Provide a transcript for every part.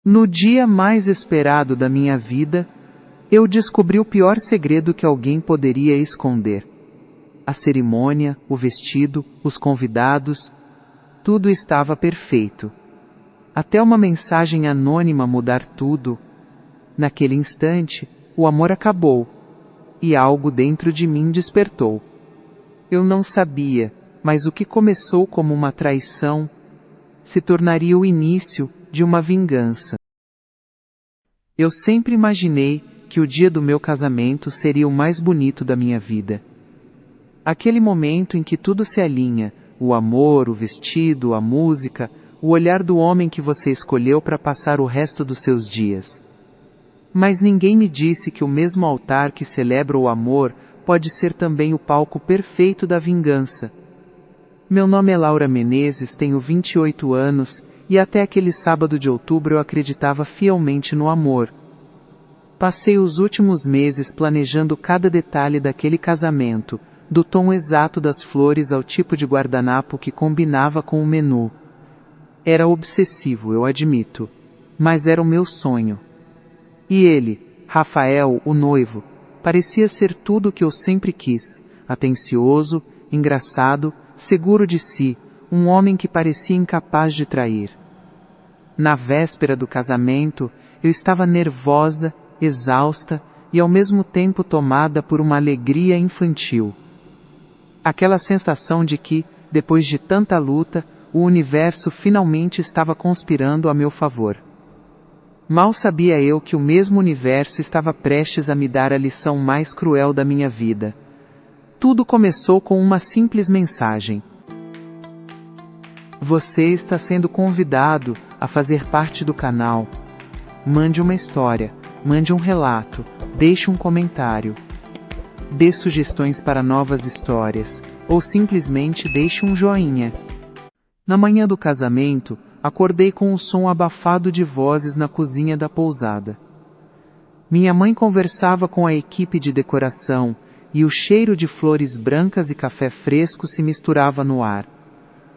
No dia mais esperado da minha vida, eu descobri o pior segredo que alguém poderia esconder. A cerimônia, o vestido, os convidados, tudo estava perfeito. Até uma mensagem anônima mudar tudo. Naquele instante, o amor acabou, e algo dentro de mim despertou. Eu não sabia, mas o que começou como uma traição se tornaria o início de uma vingança. Eu sempre imaginei que o dia do meu casamento seria o mais bonito da minha vida. Aquele momento em que tudo se alinha, o amor, o vestido, a música, o olhar do homem que você escolheu para passar o resto dos seus dias. Mas ninguém me disse que o mesmo altar que celebra o amor pode ser também o palco perfeito da vingança. Meu nome é Laura Menezes, tenho 28 anos, e até aquele sábado de outubro eu acreditava fielmente no amor. Passei os últimos meses planejando cada detalhe daquele casamento, do tom exato das flores ao tipo de guardanapo que combinava com o menu. Era obsessivo, eu admito, mas era o meu sonho. E ele, Rafael, o noivo, parecia ser tudo o que eu sempre quis, atencioso, engraçado, seguro de si, um homem que parecia incapaz de trair. Na véspera do casamento, eu estava nervosa, exausta e ao mesmo tempo tomada por uma alegria infantil. Aquela sensação de que, depois de tanta luta, o universo finalmente estava conspirando a meu favor. Mal sabia eu que o mesmo universo estava prestes a me dar a lição mais cruel da minha vida. Tudo começou com uma simples mensagem. Você está sendo convidado a fazer parte do canal. Mande uma história, mande um relato, deixe um comentário. Dê sugestões para novas histórias, ou simplesmente deixe um joinha. Na manhã do casamento, acordei com o som abafado de vozes na cozinha da pousada. Minha mãe conversava com a equipe de decoração, e o cheiro de flores brancas e café fresco se misturava no ar.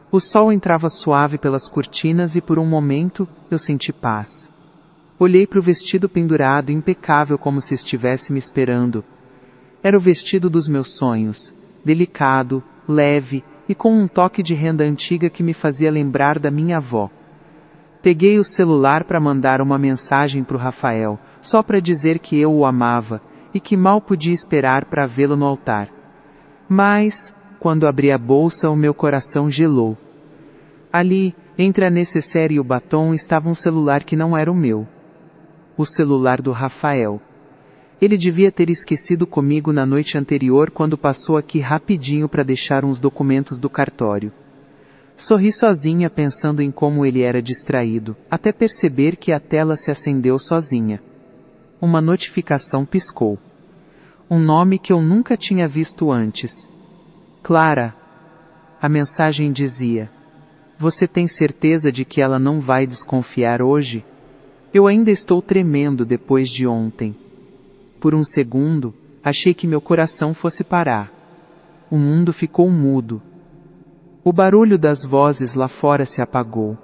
O sol entrava suave pelas cortinas e por um momento eu senti paz. Olhei para o vestido pendurado, impecável como se estivesse me esperando. Era o vestido dos meus sonhos, delicado, leve e com um toque de renda antiga que me fazia lembrar da minha avó. Peguei o celular para mandar uma mensagem para o Rafael, só para dizer que eu o amava e que mal podia esperar para vê-lo no altar. Mas, quando abri a bolsa, o meu coração gelou. Ali, entre a nécessaire e o batom, estava um celular que não era o meu. O celular do Rafael. Ele devia ter esquecido comigo na noite anterior quando passou aqui rapidinho para deixar uns documentos do cartório. Sorri sozinha pensando em como ele era distraído, até perceber que a tela se acendeu sozinha. Uma notificação piscou. Um nome que eu nunca tinha visto antes. Clara. A mensagem dizia: Você tem certeza de que ela não vai desconfiar hoje? Eu ainda estou tremendo depois de ontem. Por um segundo, achei que meu coração fosse parar. O mundo ficou mudo. O barulho das vozes lá fora se apagou.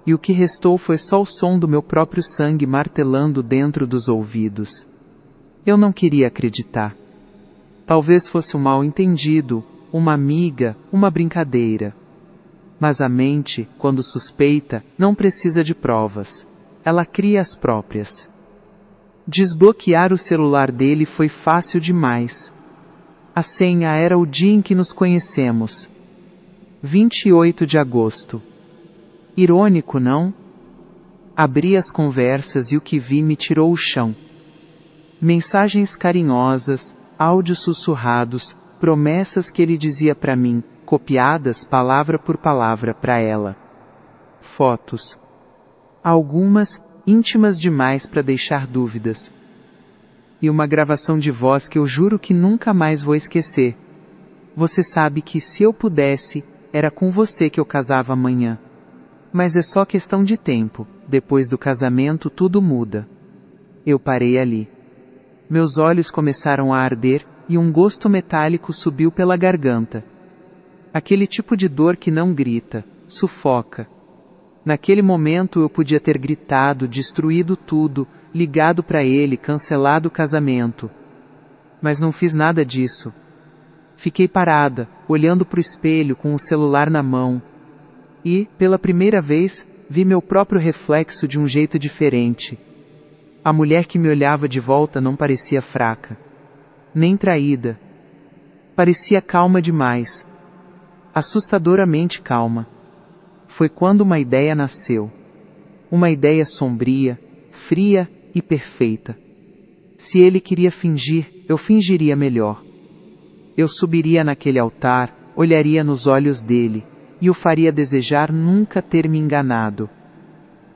E o que restou foi só o som do meu próprio sangue martelando dentro dos ouvidos. Eu não queria acreditar. Talvez fosse um mal-entendido, uma amiga, uma brincadeira. Mas a mente, quando suspeita, não precisa de provas. Ela cria as próprias. Desbloquear o celular dele foi fácil demais. A senha era o dia em que nos conhecemos. 28 de agosto. Irônico, não? Abri as conversas e o que vi me tirou o chão. Mensagens carinhosas, áudios sussurrados, promessas que ele dizia para mim, copiadas palavra por palavra para ela. Fotos. Algumas íntimas demais para deixar dúvidas. E uma gravação de voz que eu juro que nunca mais vou esquecer. Você sabe que se eu pudesse, era com você que eu casava amanhã. Mas é só questão de tempo, depois do casamento tudo muda. Eu parei ali. Meus olhos começaram a arder e um gosto metálico subiu pela garganta. Aquele tipo de dor que não grita, sufoca. Naquele momento eu podia ter gritado, destruído tudo, ligado para ele, cancelado o casamento. Mas não fiz nada disso. Fiquei parada, olhando para o espelho com o celular na mão. E, pela primeira vez, vi meu próprio reflexo de um jeito diferente. A mulher que me olhava de volta não parecia fraca, nem traída. Parecia calma demais. Assustadoramente calma. Foi quando uma ideia nasceu. Uma ideia sombria, fria e perfeita. Se ele queria fingir, eu fingiria melhor. Eu subiria naquele altar, olharia nos olhos dele, e o faria desejar nunca ter me enganado.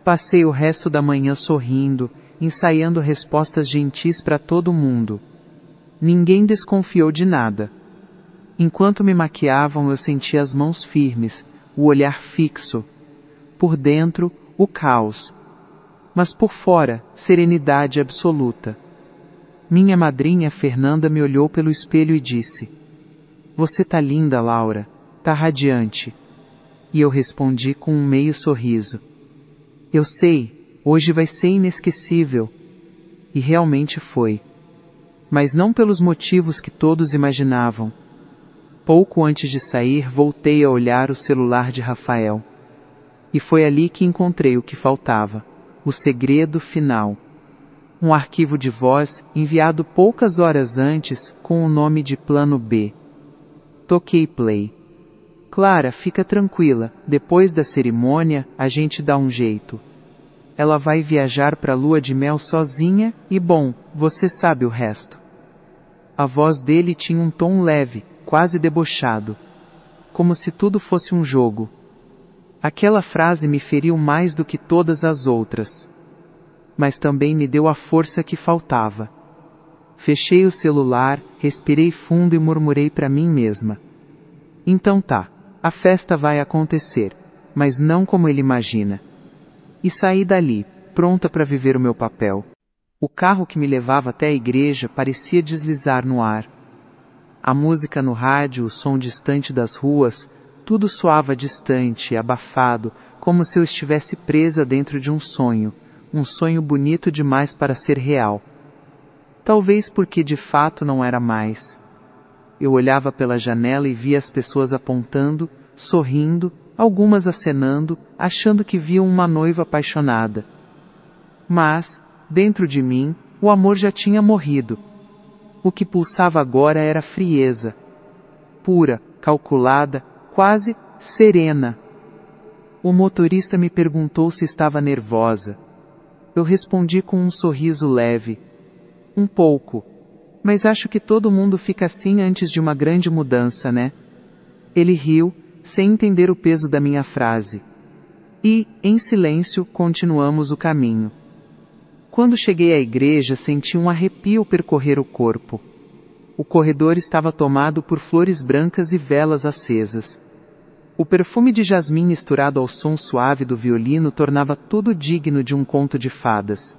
Passei o resto da manhã sorrindo, ensaiando respostas gentis para todo mundo. Ninguém desconfiou de nada. Enquanto me maquiavam, eu sentia as mãos firmes, o olhar fixo. Por dentro, o caos. Mas por fora, serenidade absoluta. Minha madrinha Fernanda me olhou pelo espelho e disse: "Você tá linda, Laura, tá radiante." E eu respondi com um meio sorriso: "Eu sei, hoje vai ser inesquecível." E realmente foi. Mas não pelos motivos que todos imaginavam. Pouco antes de sair, voltei a olhar o celular de Rafael. E foi ali que encontrei o que faltava, o segredo final. Um arquivo de voz enviado poucas horas antes com o nome de Plano B. Toquei play. "Clara, fica tranquila, depois da cerimônia a gente dá um jeito. Ela vai viajar para a lua de mel sozinha e bom, você sabe o resto." A voz dele tinha um tom leve, quase debochado. Como se tudo fosse um jogo. Aquela frase me feriu mais do que todas as outras. Mas também me deu a força que faltava. Fechei o celular, respirei fundo e murmurei para mim mesma: "Então tá, a festa vai acontecer, mas não como ele imagina." E saí dali, pronta para viver o meu papel. O carro que me levava até a igreja parecia deslizar no ar. A música no rádio, o som distante das ruas, tudo soava distante, abafado, como se eu estivesse presa dentro de um sonho bonito demais para ser real. Talvez porque de fato não era mais. Eu olhava pela janela e via as pessoas apontando, sorrindo, algumas acenando, achando que viam uma noiva apaixonada. Mas, dentro de mim, o amor já tinha morrido. O que pulsava agora era frieza. Pura, calculada, quase serena. O motorista me perguntou se estava nervosa. Eu respondi com um sorriso leve. "Um pouco. Mas acho que todo mundo fica assim antes de uma grande mudança, né?" Ele riu, sem entender o peso da minha frase. E, em silêncio, continuamos o caminho. Quando cheguei à igreja, senti um arrepio percorrer o corpo. O corredor estava tomado por flores brancas e velas acesas. O perfume de jasmim misturado ao som suave do violino tornava tudo digno de um conto de fadas.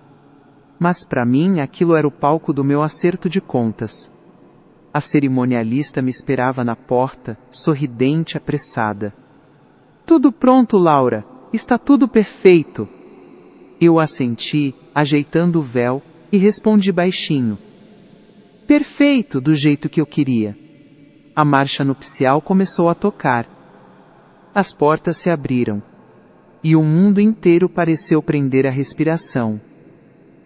Mas para mim aquilo era o palco do meu acerto de contas. A cerimonialista me esperava na porta, sorridente, apressada. "Tudo pronto, Laura. Está tudo perfeito." Eu assenti, ajeitando o véu, e respondi baixinho: "Perfeito, do jeito que eu queria." A marcha nupcial começou a tocar. As portas se abriram. E o mundo inteiro pareceu prender a respiração.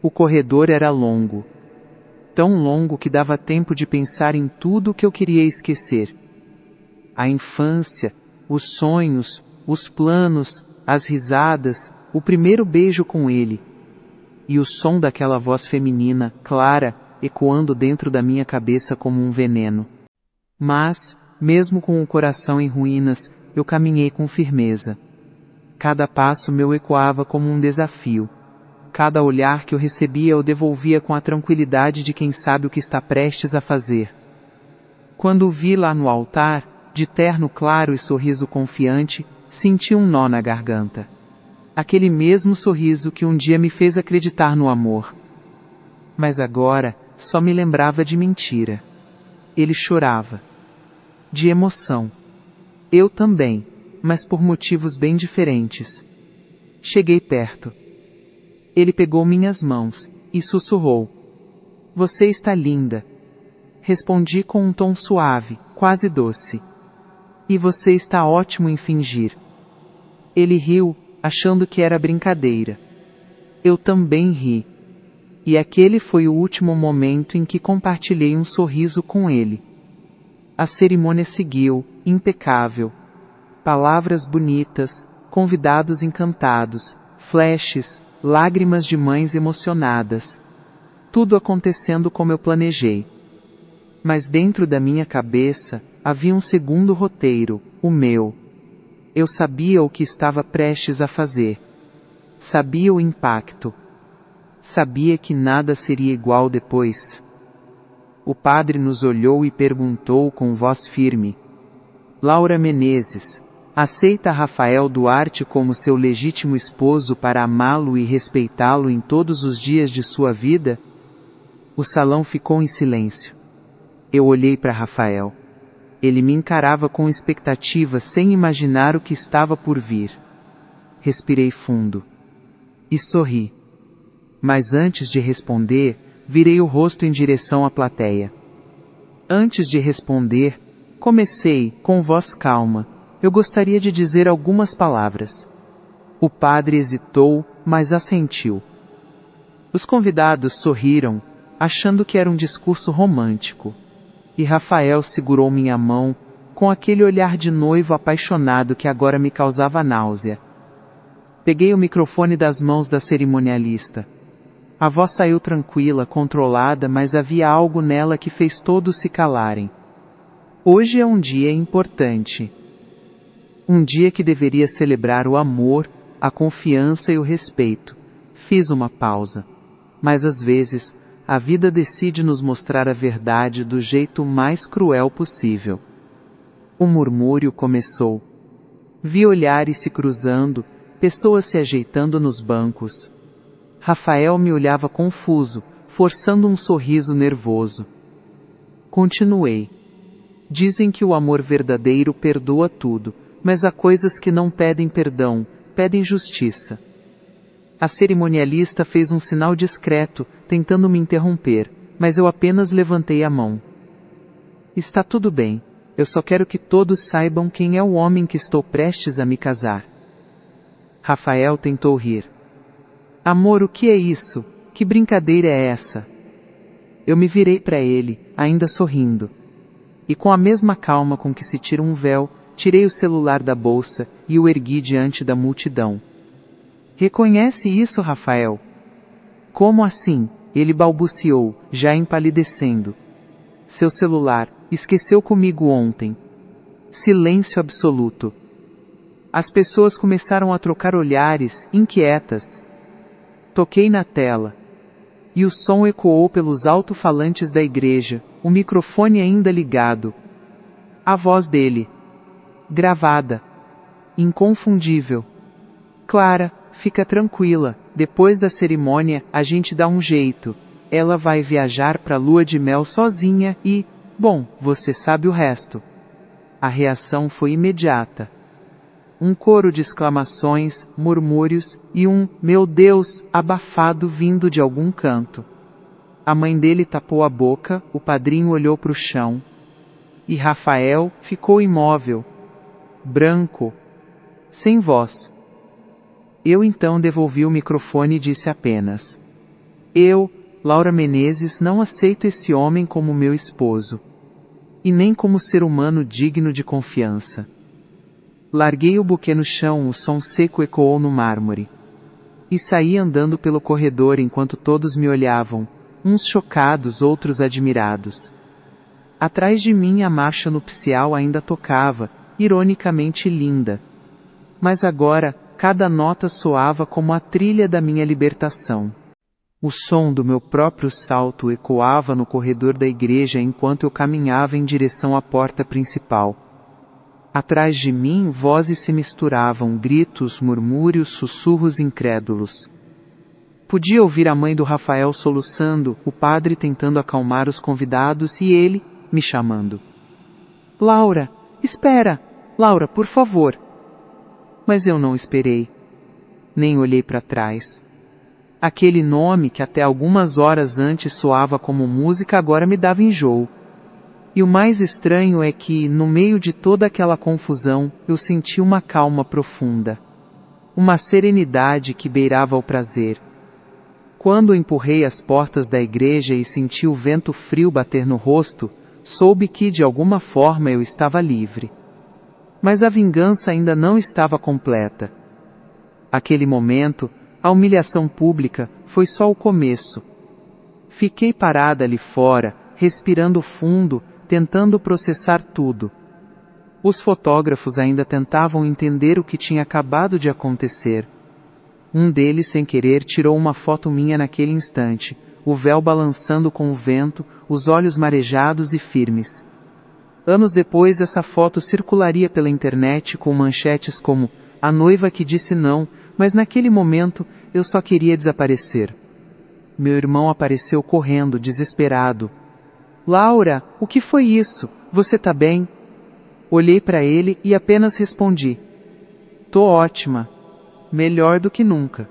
O corredor era longo. Tão longo que dava tempo de pensar em tudo o que eu queria esquecer. A infância, os sonhos, os planos, as risadas, o primeiro beijo com ele. E o som daquela voz feminina, clara, ecoando dentro da minha cabeça como um veneno. Mas, mesmo com o coração em ruínas, eu caminhei com firmeza. Cada passo meu ecoava como um desafio. Cada olhar que eu recebia eu devolvia com a tranquilidade de quem sabe o que está prestes a fazer. Quando o vi lá no altar, de terno claro e sorriso confiante, senti um nó na garganta. Aquele mesmo sorriso que um dia me fez acreditar no amor. Mas agora só me lembrava de mentira. Ele chorava. De emoção. Eu também, mas por motivos bem diferentes. cheguei perto. Ele pegou minhas mãos e sussurrou: "Você está linda." Respondi com um tom suave, quase doce: "E você está ótimo em fingir." Ele riu, achando que era brincadeira. Eu também ri. E aquele foi o último momento em que compartilhei um sorriso com ele. A cerimônia seguiu, impecável. Palavras bonitas, convidados encantados, flashes, lágrimas de mães emocionadas. Tudo acontecendo como eu planejei. Mas dentro da minha cabeça, havia um segundo roteiro, o meu. Eu sabia o que estava prestes a fazer. Sabia o impacto. Sabia que nada seria igual depois. O padre nos olhou e perguntou com voz firme: "Laura Menezes, aceita Rafael Duarte como seu legítimo esposo para amá-lo e respeitá-lo em todos os dias de sua vida?" O salão ficou em silêncio. Eu olhei para Rafael. Ele me encarava com expectativa sem imaginar o que estava por vir. Respirei fundo. E sorri. Mas antes de responder, virei o rosto em direção à plateia. Antes de responder, comecei, com voz calma: "Eu gostaria de dizer algumas palavras." O padre hesitou, mas assentiu. Os convidados sorriram, achando que era um discurso romântico. E Rafael segurou minha mão, com aquele olhar de noivo apaixonado que agora me causava náusea. Peguei o microfone das mãos da cerimonialista. A voz saiu tranquila, controlada, mas havia algo nela que fez todos se calarem. Hoje é um dia importante. Um dia que deveria celebrar o amor, a confiança e o respeito. Fiz uma pausa. Mas às vezes, a vida decide nos mostrar a verdade do jeito mais cruel possível. O murmúrio começou. Vi olhares se cruzando, pessoas se ajeitando nos bancos. Rafael me olhava confuso, forçando um sorriso nervoso. Continuei. Dizem que o amor verdadeiro perdoa tudo, mas há coisas que não pedem perdão, pedem justiça. A cerimonialista fez um sinal discreto, tentando me interromper, mas eu apenas levantei a mão. Está tudo bem, eu só quero que todos saibam quem é o homem que estou prestes a me casar. Rafael tentou rir. Amor, o que é isso? Que brincadeira é essa? Eu me virei para ele, ainda sorrindo. E com a mesma calma com que se tira um véu, tirei o celular da bolsa e o ergui diante da multidão. Reconhece isso, Rafael? Como assim? Ele balbuciou, já empalidecendo. Seu celular, esqueceu comigo ontem. Silêncio absoluto. As pessoas começaram a trocar olhares, inquietas. Toquei na tela. E o som ecoou pelos alto-falantes da igreja, o microfone ainda ligado. A voz dele. Gravada. Inconfundível. Clara, fica tranquila, depois da cerimônia, a gente dá um jeito. Ela vai viajar para a lua de mel sozinha e, bom, você sabe o resto. A reação foi imediata. Um coro de exclamações, murmúrios e um "meu Deus" abafado vindo de algum canto. A mãe dele tapou a boca, o padrinho olhou para o chão. E Rafael ficou imóvel, branco, sem voz. Eu então devolvi o microfone e disse apenas: "Eu, Laura Menezes, não aceito esse homem como meu esposo. E nem como ser humano digno de confiança." Larguei o buquê no chão, o som seco ecoou no mármore. E saí andando pelo corredor enquanto todos me olhavam, uns chocados, outros admirados. Atrás de mim a marcha nupcial ainda tocava, ironicamente linda. Mas agora, cada nota soava como a trilha da minha libertação. O som do meu próprio salto ecoava no corredor da igreja enquanto eu caminhava em direção à porta principal. Atrás de mim, vozes se misturavam, gritos, murmúrios, sussurros incrédulos. Podia ouvir a mãe do Rafael soluçando, o padre tentando acalmar os convidados e ele, me chamando. "Laura, espera! Laura, por favor!" Mas eu não esperei. Nem olhei para trás. Aquele nome que até algumas horas antes soava como música agora me dava enjoo. E o mais estranho é que, no meio de toda aquela confusão, eu senti uma calma profunda. Uma serenidade que beirava o prazer. Quando empurrei as portas da igreja e senti o vento frio bater no rosto, soube que de alguma forma eu estava livre. Mas a vingança ainda não estava completa. Aquele momento, a humilhação pública, foi só o começo. Fiquei parada ali fora, respirando fundo, tentando processar tudo. Os fotógrafos ainda tentavam entender o que tinha acabado de acontecer. Um deles, sem querer, tirou uma foto minha naquele instante, o véu balançando com o vento, os olhos marejados e firmes. Anos depois, essa foto circularia pela internet com manchetes como "A noiva que disse não", mas naquele momento eu só queria desaparecer. Meu irmão apareceu correndo, desesperado. "Laura, o que foi isso? Você tá bem?" Olhei para ele e apenas respondi: "Tô ótima. Melhor do que nunca."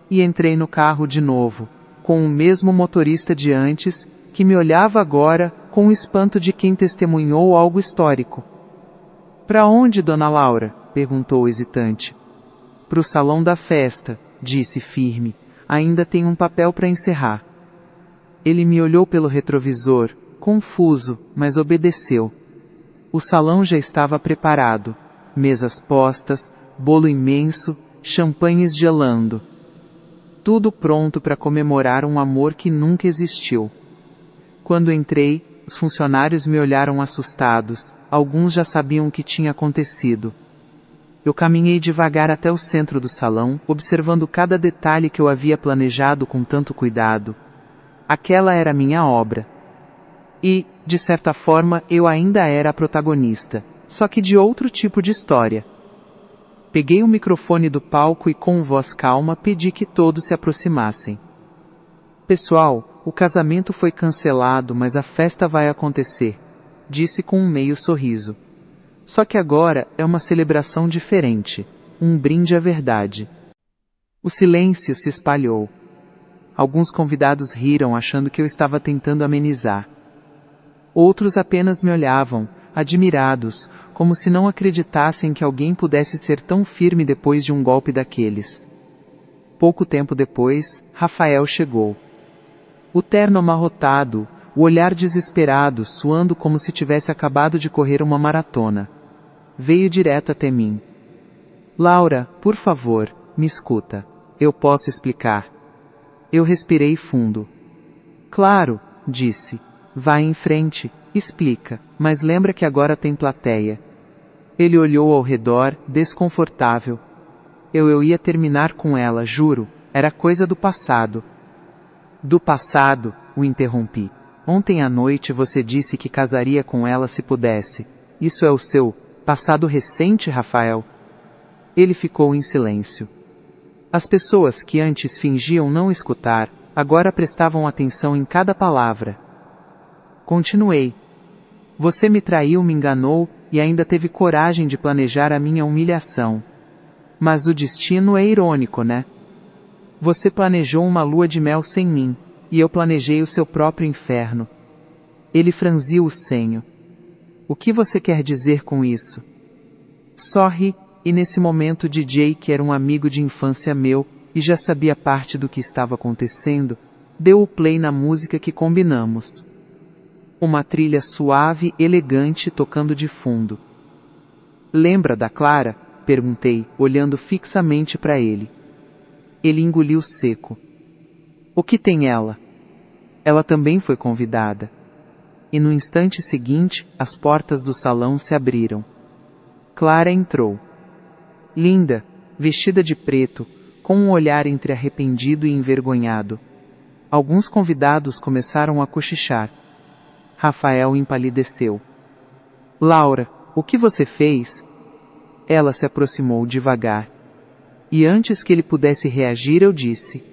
E entrei no carro de novo, com o mesmo motorista de antes, que me olhava agora com o espanto de quem testemunhou algo histórico. "Para onde, dona Laura?" perguntou hesitante. "Pro salão da festa", disse firme. "Ainda tem um papel para encerrar." Ele me olhou pelo retrovisor, confuso, mas obedeceu. O salão já estava preparado. Mesas postas, bolo imenso, champanhes gelando. Tudo pronto para comemorar um amor que nunca existiu. Quando entrei, os funcionários me olharam assustados. Alguns já sabiam o que tinha acontecido. Eu caminhei devagar até o centro do salão, observando cada detalhe que eu havia planejado com tanto cuidado. Aquela era minha obra. E, de certa forma, eu ainda era a protagonista, só que de outro tipo de história. Peguei o microfone do palco e com voz calma pedi que todos se aproximassem. "Pessoal, o casamento foi cancelado, mas a festa vai acontecer", disse com um meio sorriso. "Só que agora é uma celebração diferente, um brinde à verdade." O silêncio se espalhou. Alguns convidados riram achando que eu estava tentando amenizar. Outros apenas me olhavam, admirados, como se não acreditassem que alguém pudesse ser tão firme depois de um golpe daqueles. Pouco tempo depois, Rafael chegou. O terno amarrotado, o olhar desesperado, suando como se tivesse acabado de correr uma maratona. Veio direto até mim. "Laura, por favor, me escuta. Eu posso explicar." Eu respirei fundo. "Claro", disse. "Vai em frente, explica, mas lembra que agora tem plateia." Ele olhou ao redor, desconfortável. Eu ia terminar com ela, juro, era coisa do passado. "Do passado", o interrompi. "Ontem à noite você disse que casaria com ela se pudesse. Isso é o seu passado recente, Rafael?" Ele ficou em silêncio. As pessoas que antes fingiam não escutar, agora prestavam atenção em cada palavra. Continuei. "Você me traiu, me enganou e ainda teve coragem de planejar a minha humilhação. Mas o destino é irônico, né? Você planejou uma lua de mel sem mim, e eu planejei o seu próprio inferno." Ele franziu o senho. "O que você quer dizer com isso?" Só ri, e nesse momento DJ, que era um amigo de infância meu, e já sabia parte do que estava acontecendo, deu o play na música que combinamos. Uma trilha suave, elegante, tocando de fundo. "Lembra da Clara?" perguntei, olhando fixamente para ele. Ele engoliu seco. "O que tem ela?" Ela também foi convidada. E no instante seguinte, as portas do salão se abriram. Clara entrou. Linda, vestida de preto, com um olhar entre arrependido e envergonhado. Alguns convidados começaram a cochichar. Rafael empalideceu. "Laura, o que você fez?" Ela se aproximou devagar. E antes que ele pudesse reagir, eu disse: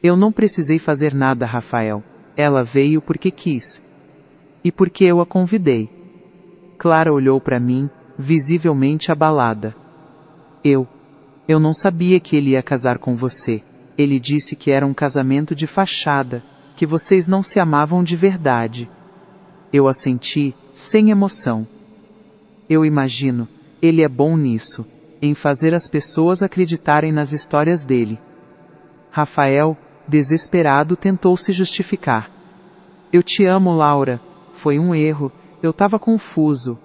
"Eu não precisei fazer nada, Rafael. Ela veio porque quis. E porque eu a convidei." Clara olhou para mim, visivelmente abalada. Eu Eu não sabia que ele ia casar com você. Ele disse que era um casamento de fachada, que vocês não se amavam de verdade. Eu assenti, sem emoção. Eu imagino, ele é bom nisso, em fazer as pessoas acreditarem nas histórias dele. Rafael, desesperado, tentou se justificar. Eu te amo, Laura. Foi um erro. Eu estava confuso.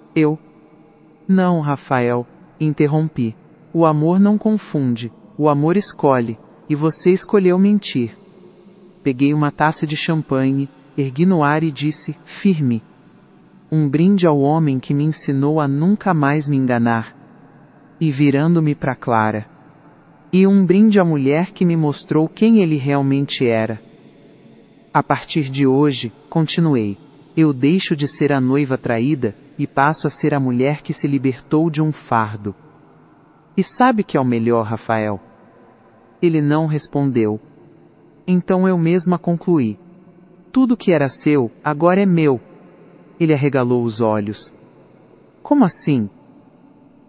Não, Rafael, interrompi. O amor não confunde. O amor escolhe. E você escolheu mentir. Peguei uma taça de champanhe, ergui no ar e disse, firme: um brinde ao homem que me ensinou a nunca mais me enganar. E virando-me para Clara. E um brinde à mulher que me mostrou quem ele realmente era. A partir de hoje, continuei, eu deixo de ser a noiva traída e passo a ser a mulher que se libertou de um fardo. E sabe que é o melhor, Rafael? Ele não respondeu. Então eu mesma concluí. Tudo que era seu, agora é meu. Ele arregalou os olhos. Como assim?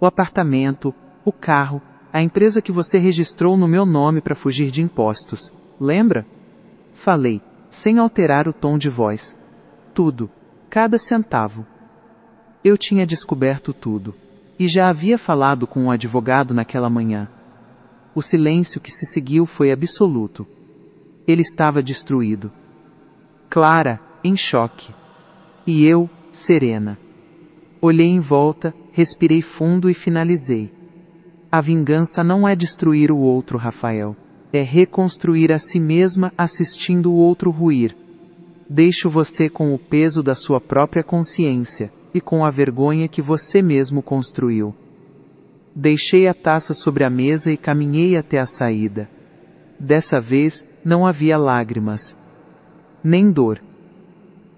O apartamento, o carro, a empresa que você registrou no meu nome para fugir de impostos. Lembra? Falei, sem alterar o tom de voz. Tudo, cada centavo. Eu tinha descoberto tudo, e já havia falado com um advogado naquela manhã. O silêncio que se seguiu foi absoluto. Ele estava destruído. Clara, em choque. E eu, serena. Olhei em volta, respirei fundo e finalizei. A vingança não é destruir o outro, Rafael. É reconstruir a si mesma assistindo o outro ruir. Deixo você com o peso da sua própria consciência e com a vergonha que você mesmo construiu. Deixei a taça sobre a mesa e caminhei até a saída. Dessa vez, não havia lágrimas. Nem dor.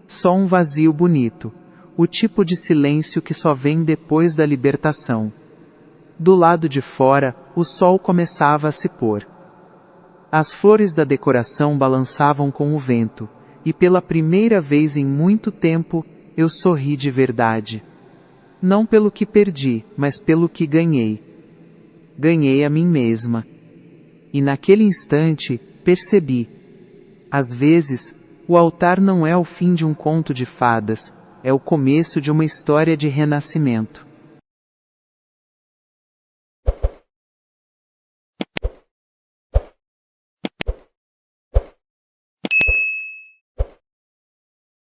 Só um vazio bonito, o tipo de silêncio que só vem depois da libertação. Do lado de fora, o sol começava a se pôr. As flores da decoração balançavam com o vento, e pela primeira vez em muito tempo, eu sorri de verdade. Não pelo que perdi, mas pelo que ganhei. Ganhei a mim mesma. E naquele instante, percebi. Às vezes, o altar não é o fim de um conto de fadas, é o começo de uma história de renascimento.